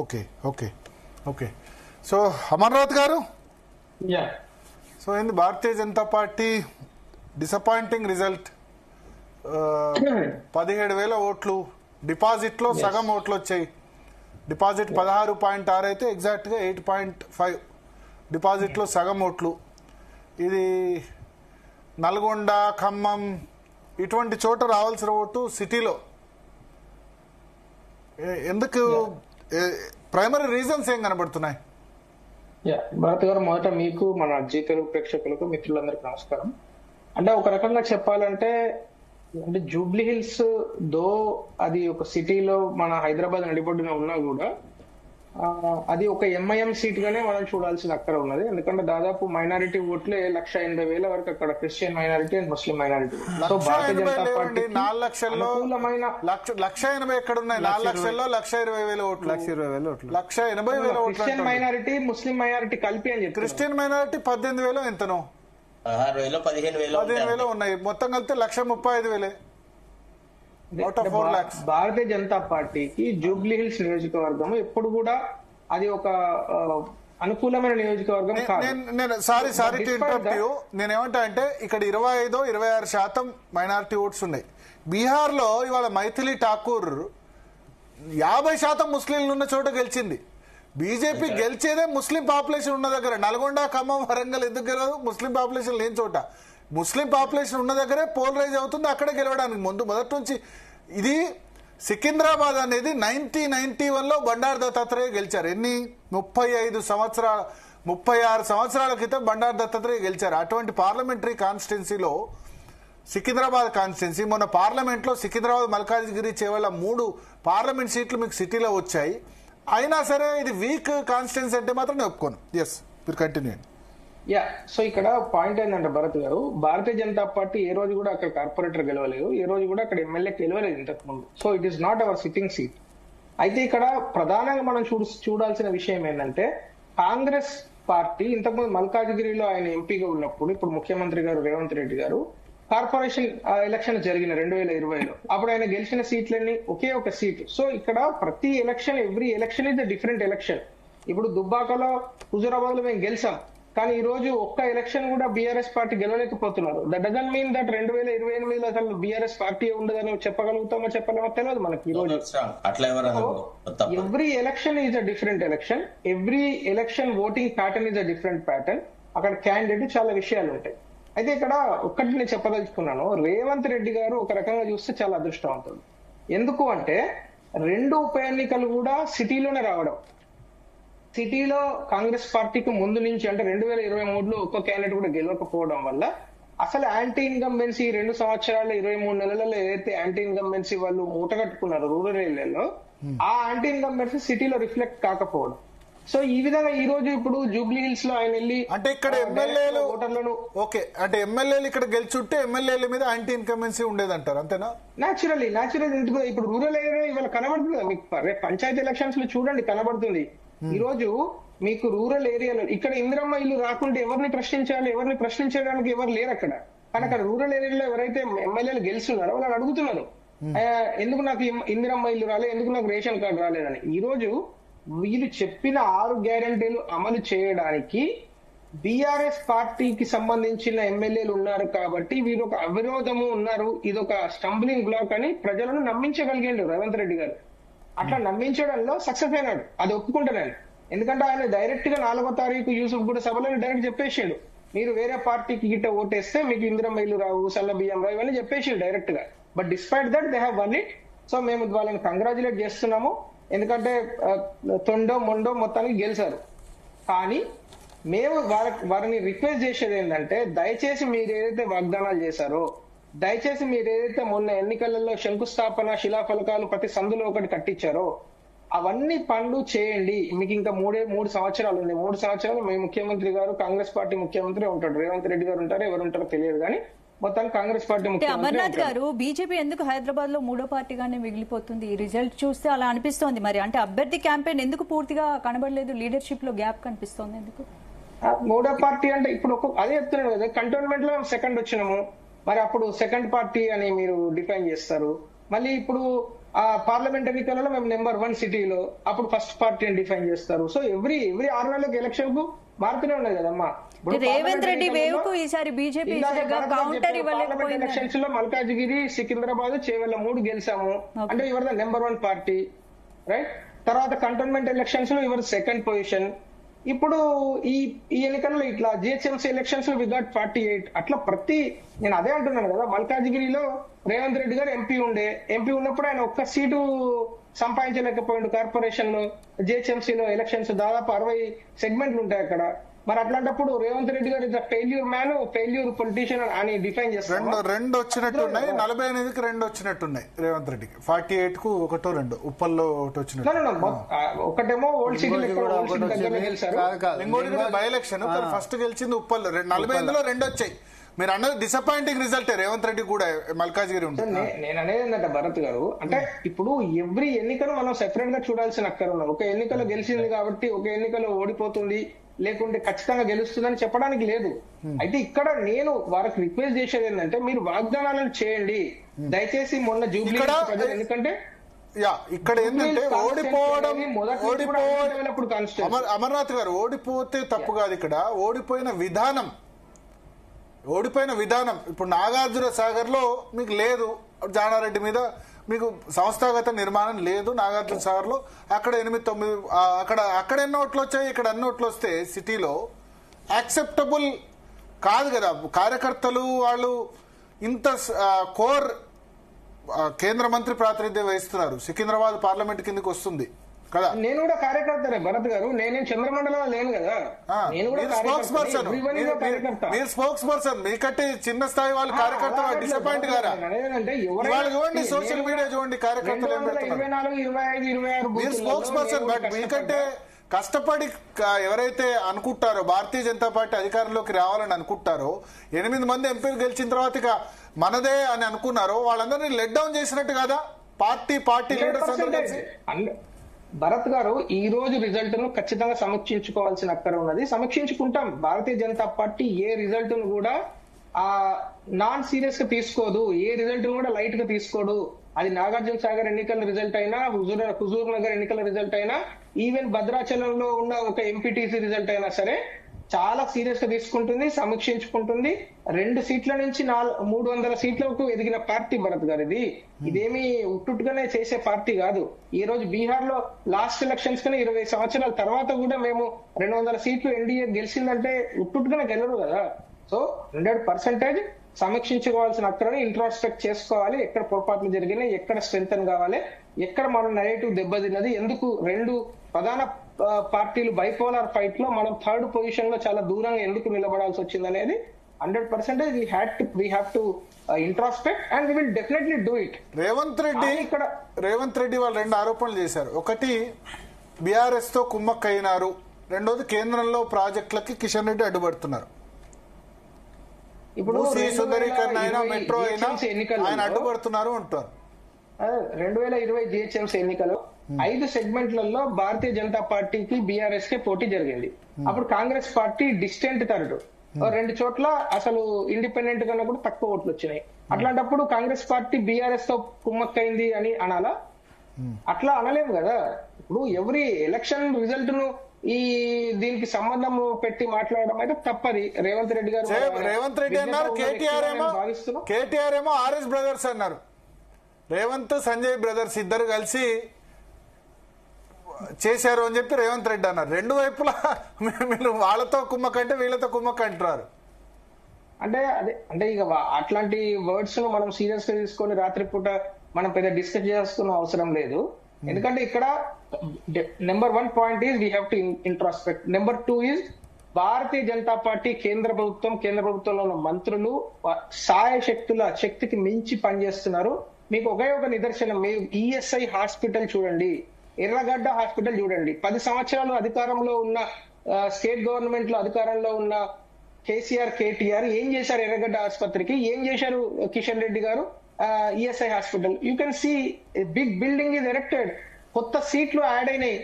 Okay okay okay. So Amarnath గారు, so ఏంది భారతీయ Janata party disappointing result. 17,000 ఓట్లు, డిపాజిట్లో సగం ఓట్లు వచ్చాయి. డిపాజిట్ 16.6 అయితే ఎగ్జాక్ట్గా 8.5 డిపాజిట్లో సగం ఓట్లు. ఇది నల్గొండ, ఖమ్మం ఇటువంటి చోట రావాల్సిన ఓటు సిటీలో ఎందుకు? ప్రైమరీ రీజన్స్ ఏం కనబడుతున్నాయి? భారత్ గారు, మొదట మీకు మన జీ తెలుగు ప్రేక్షకులకు మిత్రులందరికీ నమస్కారం. అంటే ఒక రకంగా చెప్పాలంటే జూబ్లీ హిల్స్ దో అది ఒక సిటీలో మన హైదరాబాద్ నడిబొడ్డున ఉన్నా కూడా అది ఒక ఎంఐఎం సీట్ గానే మనం చూడాల్సిన అక్కడ ఉన్నది. ఎందుకంటే దాదాపు మైనారిటీ ఓట్లే 1,80,000 వరకు అక్కడ Christian minority and Muslim minority. So Bharatiya Janata party 4 లక్షల్లో 1,80,000 ఎక్కడ ఉన్నాయి? 4 లక్షల్లో 1,20,000 ఓట్లు, 1,80,000 ఓట్లు. క్రిస్టియన్ మైనారిటీ ముస్లిం మైనారిటీ కలిపి అని చెప్పి క్రిస్టియన్ మైనారిటీ 18,000 ఎంతనో 15,000 ఉన్నాయి. మొత్తం కలిపితే 1,35,000. భారతీయ జనతా పార్టీకి జూబ్లీ హిల్స్ నియోజకవర్గం ఎప్పుడు కూడా అది ఒక అనుకూలమైన నియోజకవర్గం కాదు. Sorry to interrupt you. నేనేమంటా అంటే ఇక్కడ 25-26% మైనారిటీ ఓట్స్ ఉన్నాయి. బీహార్ లో ఇవాళ మైథిలి ఠాకూర్ 50% ముస్లింలు ఉన్న చోట గెలిచింది. బీజేపీ గెలిచేదే ముస్లిం పాపులేషన్ ఉన్న దగ్గర. నల్గొండ, ఖమ్మం, వరంగల్ ఎందుకు గెలవదు? ముస్లిం పాపులేషన్ లేని చోట. ముస్లిం పాపులేషన్ ఉన్న దగ్గరే పోలరైజ్ అవుతుంది, అక్కడే గెలవడానికి మొదటి నుంచి. ఇది సికింద్రాబాద్ అనేది 1991లో బండారు దత్తాత్రేయ గెలిచారు. ఎన్ని 36 సంవత్సరాల క్రితం బండారు దత్తాత్రేయ గెలిచారు. అటువంటి పార్లమెంటరీ కాన్స్టిట్యున్సీలో సికింద్రాబాద్ కాన్స్టిట్యున్సీ, మొన్న పార్లమెంట్లో సికింద్రాబాద్, మల్కాజ్గిరి, చేవల్ల 3 పార్లమెంట్ సీట్లు మీకు సిటీలో వచ్చాయి. అయినా సరే ఇది వీక్ కాన్స్టిట్యున్సీ అంటే మాత్రం నేను ఒప్పుకోను. ఎస్, మీరు కంటిన్యూ. సో ఇక్కడ పాయింట్ ఏంటంటే భరత్ గారు, భారతీయ జనతా పార్టీ ఏ రోజు కూడా అక్కడ కార్పొరేటర్ గెలవలేదు, ఏ రోజు కూడా అక్కడ ఎమ్మెల్యే గెలవలేదు ఇంతకు ముందు. So it is not our sitting seat. అయితే ఇక్కడ ప్రధానంగా మనం చూడాల్సిన విషయం ఏంటంటే, కాంగ్రెస్ పార్టీ ఇంతకుముందు మల్కాజ్గిరిలో ఆయన ఎంపీగా ఉన్నప్పుడు, ఇప్పుడు ముఖ్యమంత్రి గారు రేవంత్ రెడ్డి గారు కార్పొరేషన్ ఎలక్షన్ జరిగిన 2020లో అప్పుడు ఆయన గెలిచిన సీట్లన్నీ ఒకే ఒక సీట్. సో ఇక్కడ ప్రతి election, every election is the different election. ఇప్పుడు దుబ్బాకలో, హుజూరాబాద్ లో మేము గెలిచాం, కానీ ఈ రోజు ఒక్క ఎలక్షన్ కూడా బీఆర్ఎస్ పార్టీ గెలవలేకపోతున్నారు. దట్ డజంట్ మీన్ దట్ 2028లో అసలు బీఆర్ఎస్ పార్టీ ఉండదని చెప్పగలుగుతామో చెప్పలేమో తెలియదు మనకి. ఈ రోజు every election is a different election, every election voting pattern is a different pattern. అక్కడ క్యాండిడేట్ చాలా విషయాలు ఉంటాయి. అయితే ఇక్కడ ఒక్కటి నేను చెప్పదలుచుకున్నాను, రేవంత్ రెడ్డి గారు ఒక రకంగా చూస్తే చాలా అదృష్టవంతుడు. ఎందుకు అంటే 2 ఉప ఎన్నికలు కూడా సిటీలోనే రావడం. సిటీలో కాంగ్రెస్ పార్టీకి ముందు నుంచి అంటే 2023లో ఒక్క క్యాండిడేట్ కూడా గెలవకపోవడం వల్ల అసలు యాంటీ ఇన్కంబెన్సీ 2 సంవత్సరాలు 23 నెలలలో ఏదైతే యాంటీ ఇన్కంబెన్సీ వాళ్ళు మూటగట్టుకున్నారు రూరల్ ఏరియాలో, ఆ యాంటీ ఇన్కంబెన్సీ సిటీలో రిఫ్లెక్ట్ కాకపోవడం. సో ఈ విధంగా ఈ రోజు ఇప్పుడు జూబ్లీ హిల్స్ లో ఆయన వెళ్ళి అంటే ఇక్కడ ఎమ్మెల్యేలు ఓటర్లను ఓకే అంటే ఎమ్మెల్యేలు ఇక్కడ గెలిచుంటే ఎమ్మెల్యేల మీద యాంటీ ఇన్కంబెన్సీ ఉండేదంటారు, అంతేనా? న్యాచురల్లీ ఎందుకు ఇప్పుడు రూరల్ ఏరియా ఇవాళ కనబడుతుంది మీకు, పంచాయతీ ఎలక్షన్స్ లో చూడండి కనబడుతుంది. ఈ రోజు మీకు రూరల్ ఏరియాలో ఇక్కడ ఇందిరమ్మ ఇల్లు రాకుంటే ఎవరిని ప్రశ్నించాలి? ఎవరిని ప్రశ్నించడానికి ఎవరు లేరు అక్కడ. కానీ అక్కడ రూరల్ ఏరియాలో ఎవరైతే ఎమ్మెల్యేలు గెలుస్తున్నారో వాళ్ళు అడుగుతున్నారు, ఎందుకు నాకు ఇందిరమ్మ ఇల్లు రాలేదు, ఎందుకు నాకు రేషన్ కార్డు రాలేదని. ఈ రోజు వీళ్ళు చెప్పిన 6 గ్యారెంటీలు అమలు చేయడానికి బీఆర్ఎస్ పార్టీకి సంబంధించిన ఎమ్మెల్యేలు ఉన్నారు కాబట్టి వీరు ఒక అవిరోధము ఉన్నారు, ఇది ఒక స్టంబ్లింగ్ బ్లాక్ అని ప్రజలను నమ్మించగలిగాడు రేవంత్ రెడ్డి గారు. అట్లా నమ్మించడంలో సక్సెస్ అయినాడు, అది ఒప్పుకుంటున్నాను. ఎందుకంటే ఆయన డైరెక్ట్ గా 4వ తారీఖు యూసుఫ్ కూడా సభలో డైరెక్ట్ చెప్పేసాడు, మీరు వేరే పార్టీకి గిట్ట ఓటేస్తే మీకు ఇందిరమ్మ ఇల్లు రావు, సల్ల బియ్యం రావు, ఇవన్నీ చెప్పేసాడు డైరెక్ట్ గా. But despite that they have one it. So మేము వాళ్ళని కంగ్రాచులేట్ చేస్తున్నాము, ఎందుకంటే తొండో మొండో మొత్తానికి గెలిచారు. కానీ మేము వారిని రిక్వెస్ట్ చేసేది ఏంటంటే, దయచేసి మీరు ఏదైతే వాగ్దానాలు చేశారో, దయచేసి మీరు ఏదైతే మొన్న ఎన్నికలలో శంకుస్థాపన శిలాఫలకాలు ప్రతి సందులో ఒకటి కట్టించారో అవన్నీ పనులు చేయండి. మీకు ఇంకా 3 సంవత్సరాలు ఉంది. 3 సంవత్సరాలు మీ ముఖ్యమంత్రి గారు కాంగ్రెస్ పార్టీ ముఖ్యమంత్రి ఉంటాడు, రేవంత్ రెడ్డి గారు ఉంటారు, ఎవరు ఉంటారో తెలియదు, కానీ మొత్తం కాంగ్రెస్ పార్టీ ముఖ్యమంత్రి. అమర్నాథ్ గారు, బీజేపీ ఎందుకు హైదరాబాద్ లో 3వ పార్టీగానే మిగిలిపోతుంది? ఈ రిజల్ట్ చూస్తే అలా అనిపిస్తోంది. మరి అంటే అభ్యర్థి క్యాంపెయిన్ ఎందుకు పూర్తిగా కనబడలేదు? లీడర్షిప్ లో గ్యాప్ కనిపిస్తోంది ఎందుకు? 3వ పార్టీ అంటే ఇప్పుడు అదే చెప్తున్నాను కదా, కంటోన్మెంట్ లో సెకండ్ వచ్చినాము, మరి అప్పుడు సెకండ్ పార్టీ అని మీరు డిఫైన్ చేస్తారు. మళ్ళీ ఇప్పుడు ఆ పార్లమెంట్ ఎన్నికలలో మేము నెంబర్ 1 సిటీలో, అప్పుడు ఫస్ట్ పార్టీని డిఫైన్ చేస్తారు. సో ఎవ్రీ 6 నెలలకు ఎలక్షన్ కు మారుతూనే ఉన్నది కదమ్మా. రేవంత్ రెడ్డి వేవ్ కు ఈసారి బీజేపీ కౌంటర్ ఇవ్వలేకపోయింది. ఎలక్షన్స్ లో మల్కాజ్గిరి, సికింద్రాబాద్, చేవెళ్ళ 3 గెలిచాము. అంటే ఇవర్ ద నెంబర్ 1 పార్టీ, రైట్. తర్వాత కంటోన్మెంట్ ఎలక్షన్స్ లో ఇవర్ సెకండ్ పొజిషన్. ఇప్పుడు ఈ ఎన్నికల్లో ఇట్లా జిహెచ్ఎంసీ ఎలక్షన్స్ లో వి గాట్ 48. అట్లా నేను అదే అంటున్నాను కదా, మల్కాజ్గిరిలో రేవంత్ రెడ్డి గారు ఎంపీ ఉన్నప్పుడు ఆయన ఒక్క సీటు సంపాదించలేకపోయిండు కార్పొరేషన్ లో. జిహెచ్ఎంసీలో ఎలక్షన్స్ దాదాపు 60 సెగ్మెంట్లు ఉంటాయి అక్కడ. మరి అట్లాంటప్పుడు రేవంత్ రెడ్డి గారు is failure man, failure politician అని డిఫైన్ చేస్తారు. రెండు వచ్చినట్టున్నాయి, 48కి 2 వచ్చినట్టున్నాయి రేవంత్ రెడ్డికి, 48 కు 1 2 ఉప్పల్లో ఒకటి వచ్చినట్టు. ఒకటేమో ఓల్డ్ సిటీ గెలిచారు, ఇంకోటి బై ఎలక్షన్ ఫస్ట్ గెలిచింది ఉప్పల్లో. 48లో 2 వచ్చాయి. మీరు అన్నది డిసప్పాయింటింగ్ రిజల్ట్ రేవంత్ రెడ్డి కూడా మల్కాజ్గిరి ఉంటుంది. నేను అనేది ఏంటంటే భరత్ గారు, అంటే ఇప్పుడు ఎవ్రీ ఎన్నికను మనం సెపరేట్ గా చూడాల్సిన అక్కర ఉన్నది. ఒక ఎన్నికలో గెలిచింది కాబట్టి ఒక ఎన్నికలో ఓడిపోతుంది, లేకుంటే ఖచ్చితంగా గెలుస్తుందని చెప్పడానికి లేదు. అయితే ఇక్కడ నేను వారికి రిక్వెస్ట్ చేసేది ఏంటంటే, మీరు వాగ్దానాలను చేయండి దయచేసి. మొన్న జూబ్లీ ప్రజలు, ఎందుకంటే ఇక్కడ ఏంటంటే అమర్నాథ్ గారు ఓడిపోతే తప్పు కాదు, ఇక్కడ ఓడిపోయిన విధానం. ఇప్పుడు నాగార్జున సాగర్ లో మీకు లేదు, జానారెడ్డి మీద మీకు సంస్థాగత నిర్మాణం లేదు నాగార్జున సాగర్ లో. అక్కడ 8 9 అక్కడ ఎన్నో ఓట్లు వచ్చాయి, ఇక్కడ అన్ని ఓట్లు వస్తే సిటీలో యాక్సెప్టబుల్ కాదు కదా. కార్యకర్తలు వాళ్ళు ఇంత కోర్ కేంద్ర మంత్రి ప్రాతినిధ్యం వహిస్తున్నారు, సికింద్రాబాద్ పార్లమెంట్ కిందకి వస్తుంది కదా. నేను కూడా కార్యకర్తనే భరత్ గారు, నేనేం చంద్రమండలంలో లేను కదా. నేను కూడా మీరు స్పోక్స్ పర్సన్, మీకంటే చిన్న స్థాయి వాళ్ళు కార్యకర్త డిసప్పాయింట్ గారా? చూడండి సోషల్ మీడియా చూడండి, కార్యకర్తలు మీరు స్పోక్స్ పర్సన్. బట్ మీకంటే కష్టపడి ఎవరైతే అనుకుంటారో భారతీయ జనతా పార్టీ అధికారంలోకి రావాలని అనుకుంటారో, 8 మంది ఎంపీలు గెలిచిన తర్వాత ఇక మనదే అని అనుకున్నారో వాళ్ళందరినీ లెట్ డౌన్ చేసినట్టు కదా పార్టీ లీడర్స్ అందరూ కలిసి. భరత్ గారు, ఈ రోజు రిజల్ట్ ను ఖచ్చితంగా సమీక్షించుకోవాల్సిన అక్కర ఉన్నది. సమీక్షించుకుంటాం. భారతీయ జనతా పార్టీ ఏ రిజల్ట్ ను కూడా నాన్ సీరియస్ గా తీసుకోదు, ఏ రిజల్ట్ ను కూడా లైట్ గా తీసుకోదు. అది నాగార్జున సాగర్ ఎన్నికల రిజల్ట్ అయినా, హుజూర్ నగర్ ఎన్నికల రిజల్ట్ అయినా, ఈవెన్ భద్రాచలంలో ఉన్న ఒక ఎంపీటీసీ రిజల్ట్ అయినా సరే చాలా సీరియస్ గా తీసుకుంటుంది, సమీక్షించుకుంటుంది. 2 సీట్ల నుంచి 300 సీట్లకు ఎదిగిన పార్టీ భరత్ గారు. ఇదేమి ఉట్టుగానే చేసే పార్టీ కాదు. ఈ రోజు బీహార్ లో లాస్ట్ ఎలక్షన్స్ కన్నా 20 సంవత్సరాల తర్వాత కూడా మేము 200 సీట్లు ఎన్డీఏ గెలిచిందంటే ఉట్టుగానే గెలరు కదా. సో 100% సమీక్షించుకోవాల్సిన అక్కడనే ఇంట్రాస్పెక్ట్ చేసుకోవాలి. ఎక్కడ పొరపాట్లు జరిగినాయి, ఎక్కడ స్ట్రెంగ్తన్ కావాలి, ఎక్కడ మన నెరేటివ్ దెబ్బతిన్నది, ఎందుకు 2 ప్రధాన పార్టీలు బైపోలార్ ఫైట్ లో మనం 3rd పొజిషన్ లో చాలా దూరంగా ఎందుకు నిలబడాల్సి వచ్చింది అనేది 100% we have to introspect and we will definitely do it. Revanth Reddy వాళ్ళు 2 ఆరోపణలు చేశారు. ఒకటి బీఆర్ఎస్ తో కుమ్మక్కయినారు, రెండోది కేంద్రంలో ప్రాజెక్టులకి కిషన్ రెడ్డి అడ్డుపడుతున్నారు. ఇప్పుడు సుందరీకరణ అయినా మెట్రో అయినా ఆయన అడ్డుపడుతున్నారు అంటారు. 2020 జిహెచ్ఎంసీ ఎన్నికలు 5 సెగ్మెంట్లలో భారతీయ జనతా పార్టీకి బీఆర్ఎస్ కి పోటీ జరిగింది. అప్పుడు కాంగ్రెస్ పార్టీ డిస్టెంట్ థర్డ్, 2 చోట్ల అసలు ఇండిపెండెంట్ కన్నా కూడా తక్కువ ఓట్లు వచ్చినాయి. అట్లాంటప్పుడు కాంగ్రెస్ పార్టీ బీఆర్ఎస్ తో కుమ్మక్కైంది అని అనాలా? అట్లా అనలేము కదా. ఇప్పుడు ఎవరి ఎలక్షన్ రిజల్ట్ ను దీనికి సంబంధం పెట్టి మాట్లాడడం అయితే తప్పది. రేవంత్ రెడ్డి అన్నారు, కేటీఆర్ ఏమో ఆర్ఎస్ బ్రదర్స్ అన్నారు. రేవంత్ సంజయ్ బ్రదర్స్ ఇద్దరు కలిసి చేశారు అని చెప్పి రేవంత్ రెడ్డి అన్నారు. 2 వైపులా మీరు వాళ్ళతో కుమ్మకంటే వీళ్ళతో కుమ్మక్క అంటున్నారు. అంటే ఇక అట్లాంటి వర్డ్స్ ను మనం సీరియస్ గా తీసుకొని రాత్రిపూట మనం పెద్ద డిస్కస్ చేస్తున్న అవసరం లేదు. ఎందుకంటే ఇక్కడ number 1 point is we have to introspect. Number 2 is Bharatiya Janata party కేంద్ర ప్రభుత్వంలో ఉన్న మంత్రులు శక్తికి మించి పనిచేస్తున్నారు. మీకు ఒకే ఒక నిదర్శనం, మీరు ఈఎస్ఐ హాస్పిటల్ చూడండి, ఎర్రగడ్డ హాస్పిటల్ చూడండి. 10 సంవత్సరాలు అధికారంలో ఉన్న స్టేట్ గవర్నమెంట్ లో అధికారంలో ఉన్న కేటీఆర్ ఏం చేశారు? ఎర్రగడ్డ ఆసుపత్రికి ఏం చేశారు Kishan Reddy garu? ESI hospital, you can see big building is erected, కొత్త సీట్లు యాడ్ అయినాయి.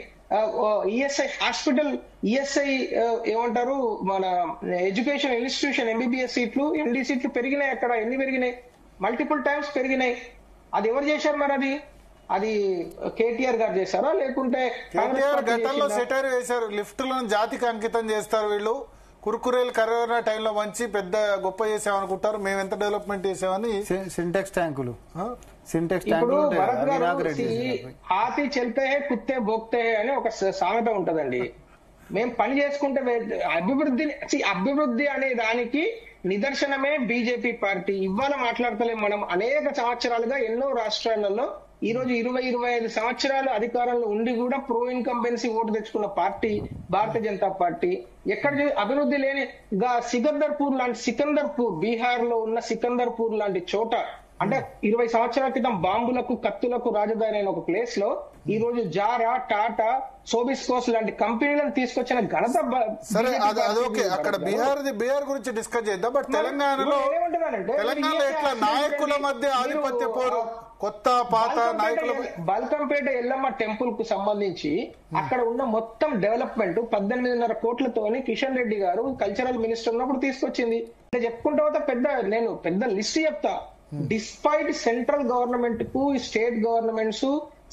ఈఎస్ఐ హాస్పిటల్, ఈఎస్ఐ ఏమంటారు, మన ఎడ్యుకేషన్ ఇన్స్టిట్యూషన్, ఎంబీబీఎస్ సీట్లు, ఎండీ సీట్లు పెరిగినాయి. అక్కడ ఎన్ని పెరిగినాయి? మల్టిపుల్ టైమ్స్ పెరిగినాయి. అది ఎవరు చేశారు? మరి అది కేటీఆర్ గారు చేశారా లేకుంటే కాంగ్రెస్ కేటీఆర్ పార్టీ గతంలో చేసిందా? సెటైర్ వేశారు, లిఫ్ట్లను జాతికి అంకితం చేస్తారు వీళ్ళు, కుర్కురేలు కరోనా టైంలో మంచి పెద్ద గొప్ప చేసామనుకుంటారు, మేము ఎంత డెవలప్మెంట్ చేసామని. సింటెక్స్ ట్యాంకులు సింటెక్స్ ఇప్పుడు ట్యాంకులు భరత్ గారు ఇనాగ్రేట్ హాతి చెల్తే హే కుత్తే భోక్తే హే అని ఒక సామెత ఉంటదండి. మేము పని చేసుకుంటే అభివృద్ధి అనే దానికి నిదర్శనమే బీజేపీ పార్టీ. ఇవాళ మాట్లాడతలేం మనం, అనేక సంవత్సరాలుగా ఎన్నో రాష్ట్రాలలో ఈ రోజు 20-25 సంవత్సరాలు అధికారంలో ఉండి కూడా ప్రో ఇన్కంబెన్సీ ఓటు తెచ్చుకున్న పార్టీ భారతీయ జనతా పార్టీ. ఎక్కడ అభివృద్ధి లేని సికందర్పూర్ బీహార్ లో ఉన్న సికందర్పూర్ లాంటి చోట, అంటే 20 సంవత్సరాల క్రితం బాంబులకు కత్తులకు రాజధాని అయిన ఒక ప్లేస్ లో ఈ రోజు జారా, టాటా, సోబిస్కోస్ లాంటి కంపెనీలను తీసుకొచ్చిన ఘనత సరే అది ఓకే. అక్కడ బీహార్ గురించి డిస్కస్ చేద్దాం. బట్ తెలంగాణలో ఎట్లా నాయకుల మధ్య ఆధిపత్య పోరు, కొత్త పాత నాయకుల బల్కంపేట ఎల్లమ్మ టెంపుల్ కు సంబంధించి అక్కడ ఉన్న మొత్తం డెవలప్మెంట్ 18.5 కోట్లతోని కిషన్ రెడ్డి గారు కల్చరల్ మినిస్టర్ ఉన్నప్పుడు తీసుకొచ్చింది. చెప్పుకుంటా పెద్ద లిస్ట్ చెప్తా. డిస్పైట్ సెంట్రల్ గవర్నమెంట్ కు స్టేట్ గవర్నమెంట్స్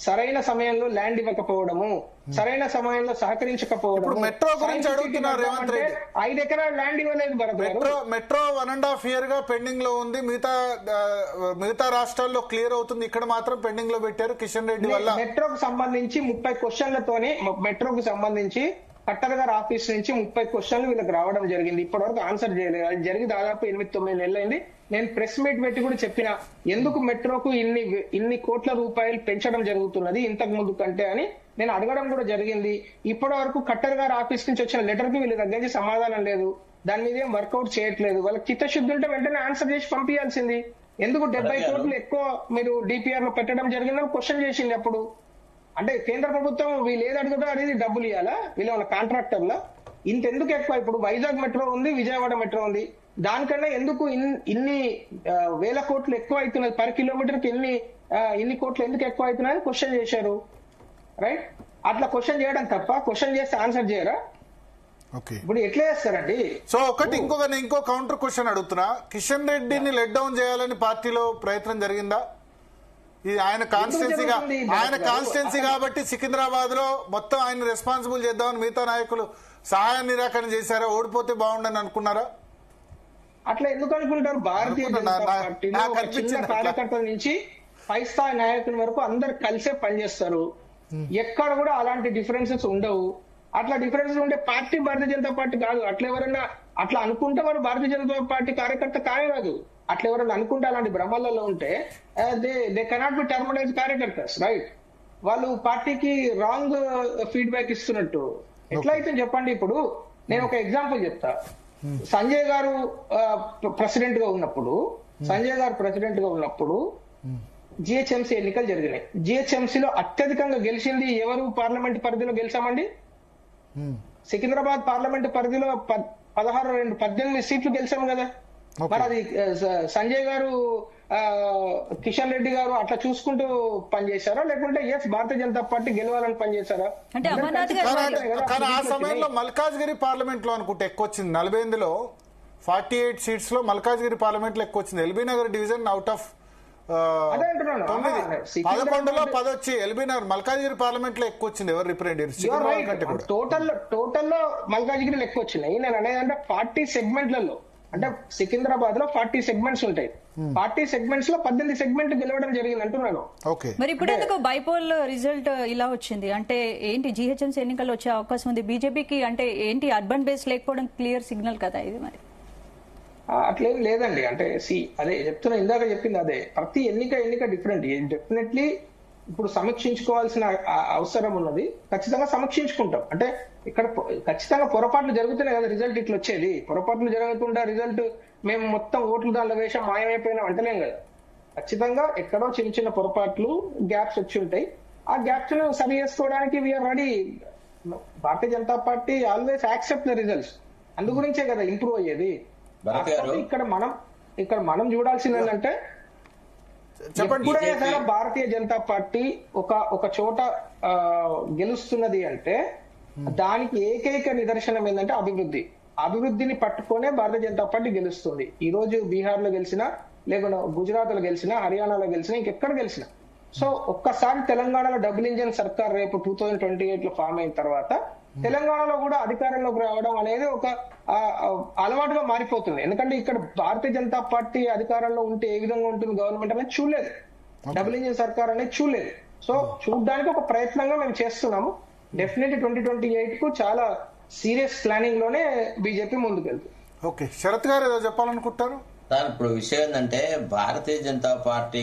సరైన సమయంలో ల్యాండ్ ఇవ్వకపోవడము, సరైన సమయంలో సహకరించకపోవడం. మెట్రో గురించి అడుగుతున్నారు రేవంత్ రెడ్డి. 5 ఎకరాల ల్యాండ్ ఇవ్వలేదు భరత్ గారు. మెట్రో 1.5 year గా పెండింగ్ లో ఉంది, మిగతా రాష్ట్రాల్లో క్లియర్ అవుతుంది, ఇక్కడ మాత్రం పెండింగ్ లో పెట్టారు కిషన్ రెడ్డి వల్ల. మెట్రోకు సంబంధించి 30 క్వశ్చన్లతోని మెట్రోకు సంబంధించి కలెక్టర్ గారి ఆఫీస్ నుంచి 30 క్వశ్చన్లు వీళ్ళకి రావడం జరిగింది. ఇప్పటివరకు ఆన్సర్ చేయలేదు. అది జరిగి దాదాపు 8-9 నెలలు అయింది. నేను ప్రెస్ మీట్ పెట్టి కూడా చెప్పిన, ఎందుకు మెట్రోకు ఇన్ని కోట్ల రూపాయలు పెంచడం జరుగుతున్నది ఇంతకు ముందు కంటే అని నేను అడగడం కూడా జరిగింది. ఇప్పటి వరకు కలెక్టర్ గారి ఆఫీస్ నుంచి వచ్చిన లెటర్ కి వీళ్ళ దగ్గర నుంచి సమాధానం లేదు. దాని మీద ఏం వర్కౌట్ చేయట్లేదు. వాళ్ళకి చిత్తశుద్ధి ఉంటే వెంటనే ఆన్సర్ చేసి పంపించాల్సింది. ఎందుకు 70 కోట్లు ఎక్కువ మీరు డిపిఆర్ లో పెట్టడం జరిగిందని క్వశ్చన్ చేసింది. అప్పుడు అంటే కేంద్ర ప్రభుత్వం వీళ్ళు ఏది అడుగుతా అనేది డబ్బులు ఇవ్వాలా, వీళ్ళ వాళ్ళ కాంట్రాక్టర్ల ఇంతెందుకు ఎక్కువ? ఇప్పుడు వైజాగ్ మెట్రో ఉంది, విజయవాడ మెట్రో ఉంది, దానికన్నా ఎందుకు ఇన్ని వేల కోట్లు ఎక్కువ అవుతున్నది? పర్ కిలోమీటర్ కి ఇన్ని కోట్లు ఎందుకు ఎక్కువ అవుతున్నాయని క్వశ్చన్ చేశారు. రైట్, అట్లా క్వశ్చన్ చేయడం తప్ప క్వశ్చన్ చేస్తే ఆన్సర్ చేయరా? ఇప్పుడు ఎట్లా చేస్తారండి? సో ఇంకో కౌంటర్ క్వశ్చన్ అడుగుతున్నా, కిషన్ రెడ్డిని లెట్ డౌన్ చేయాలని పార్టీలో ప్రయత్నం జరిగిందా? ఇది ఆయన కాన్స్టిట్యున్సీ కాబట్టి సికింద్రాబాద్ లో మొత్తం ఆయన రెస్పాన్సిబుల్ చేద్దామని మిగతా నాయకులు సహాయ నిరాకరణ చేశారా? ఓడిపోతే బాగుండని అనుకున్నారా? అట్లా ఎందుకు అనుకుంటారు? భారతీయ జనతా పార్టీలో ఒక చిన్న కార్యకర్తల నుంచి పై స్థాయి నాయకుల వరకు అందరు కలిసే పనిచేస్తారు. ఎక్కడ కూడా అలాంటి డిఫరెన్సెస్ ఉండవు. అట్లా డిఫరెన్సెస్ ఉండే పార్టీ భారతీయ జనతా పార్టీ కాదు. అట్లా ఎవరైనా అట్లా అనుకుంటే వారు భారతీయ జనతా పార్టీ కార్యకర్త కాదు. అట్లా ఎవరైనా అనుకుంటే అలాంటి భ్రమలలో ఉంటే they cannot be termed as కార్యకర్తస్. రైట్, వాళ్ళు పార్టీకి రాంగ్ ఫీడ్బ్యాక్ ఇస్తున్నట్టు ఎట్లా అయితే చెప్పండి. ఇప్పుడు నేను ఒక ఎగ్జాంపుల్ చెప్తా. సంజయ్ గారు ప్రెసిడెంట్ గా ఉన్నప్పుడు జిహెచ్ఎంసీ ఎన్నికలు జరిగినాయి. జిహెచ్ఎంసీలో అత్యధికంగా గెలిచింది ఎవరు? పార్లమెంట్ పరిధిలో గెలిచామండి. సికింద్రాబాద్ పార్లమెంట్ పరిధిలో 18 సీట్లు గెలిచాము కదా. మరి అది సంజయ్ గారు, కిషన్ రెడ్డి గారు అట్లా చూసుకుంటూ పనిచేశారా, లేకుంటే భారతీయ జనతా పార్టీ గెలవాలని పనిచేశారా? కానీ ఆ సమయంలో మల్కాజ్గిరి పార్లమెంట్ లో అనుకుంటే ఎక్కువ వచ్చింది. 48లో 48 సీట్స్ లో మల్కాజ్గిరి పార్లమెంట్ లో ఎక్కువ వచ్చింది. LB Nagar division out of 11లో 10 వచ్చి ఎల్బీ నగర్ మల్కాజ్గిరి పార్లమెంట్ లో ఎక్కువ వచ్చింది. ఎవరు రిప్రజెంటేటివ్ టోటల్ లో మల్కాజ్గిరిలో ఎక్కువ వచ్చినాయి. నేను అనేది అంటే 40 సెగ్మెంట్లలో, అంటే సికింద్రాబాద్ లో 40 సెగ్మెంట్స్ ఉంటాయి. 40 సెగ్మెంట్స్ లో 18 సెగ్మెంట్ గెలవడం జరిగింది అంటున్నాను. మరి ఇప్పుడు ఎందుకు బైపోల్ రిజల్ట్ ఇలా వచ్చింది? అంటే ఏంటి జిహెచ్ఎంసీ ఎన్నికల్లో వచ్చే అవకాశం ఉంది బీజేపీకి? అంటే ఏంటి అర్బన్ బేస్ లేకపోవడం క్లియర్ సిగ్నల్ కదా ఇది? మరి అట్లేం లేదండి. అంటే అదే చెప్తున్నా, ఇందాక చెప్పింది అదే. ప్రతి ఎన్నిక డిఫరెంట్. డెఫినెట్లీ ఇప్పుడు సమీక్షించుకోవాల్సిన అవసరం ఉన్నది. ఖచ్చితంగా సమీక్షించుకుంటాం. అంటే ఇక్కడ ఖచ్చితంగా పొరపాట్లు జరుగుతున్నాయి కదా రిజల్ట్ ఇట్లా వచ్చేది. పొరపాట్లు జరగకుండా రిజల్ట్ మేము మొత్తం ఓట్లు దానిలో వేషం మాయమైపోయినా అంటలేం కదా. ఖచ్చితంగా ఎక్కడో చిన్న పొరపాట్లు, గ్యాప్స్ వచ్చి ఉంటాయి. ఆ గ్యాప్స్ ను సరి చేసుకోవడానికి we're ready. Bharatiya Janata Party always accept the results. అందు గురించే కదా ఇంప్రూవ్ అయ్యేది. ఇక్కడ మనం చూడాల్సింది ఏంటంటే, ఎప్పుడైనా సరే భారతీయ జనతా పార్టీ ఒక చోట గెలుస్తున్నది అంటే దానికి ఏకైక నిదర్శనం ఏంటంటే అభివృద్ధిని పట్టుకొనే భారతీయ జనతా పార్టీ గెలుస్తుంది. ఈ రోజు బీహార్ లో గెలిచినా, లేకుండా గుజరాత్ లో గెలిచినా, హర్యానాలో గెలిచినా, ఇంకెక్కడ గెలిచినా సో ఒక్కసారి తెలంగాణలో డబుల్ ఇంజిన్ సర్కార్ రేపు 2028 లో ఫామ్ అయిన తర్వాత తెలంగాణలో కూడా అధికారంలోకి రావడం అనేది ఒక అలవాటుగా మారిపోతుంది. ఎందుకంటే ఇక్కడ భారతీయ జనతా పార్టీ అధికారంలో ఉంటే ఏ విధంగా ఉంటుంది గవర్నమెంట్ అనేది చూడలేదు, డబుల్ ఇంజిన్ సర్కార్ అనేది చూడలేదు. సో చూడడానికి ఒక ప్రయత్నంగా మేము చేస్తున్నాము. డెఫినెట్లీ 2028 కు చాలా సీరియస్ ప్లానింగ్ లోనే బీజేపీ ముందుకెళ్తుంది. ఓకే, శరత్ గారు ఏదో చెప్పాలనుకుంటారు సార్. ఇప్పుడు విషయం ఏంటంటే భారతీయ జనతా పార్టీ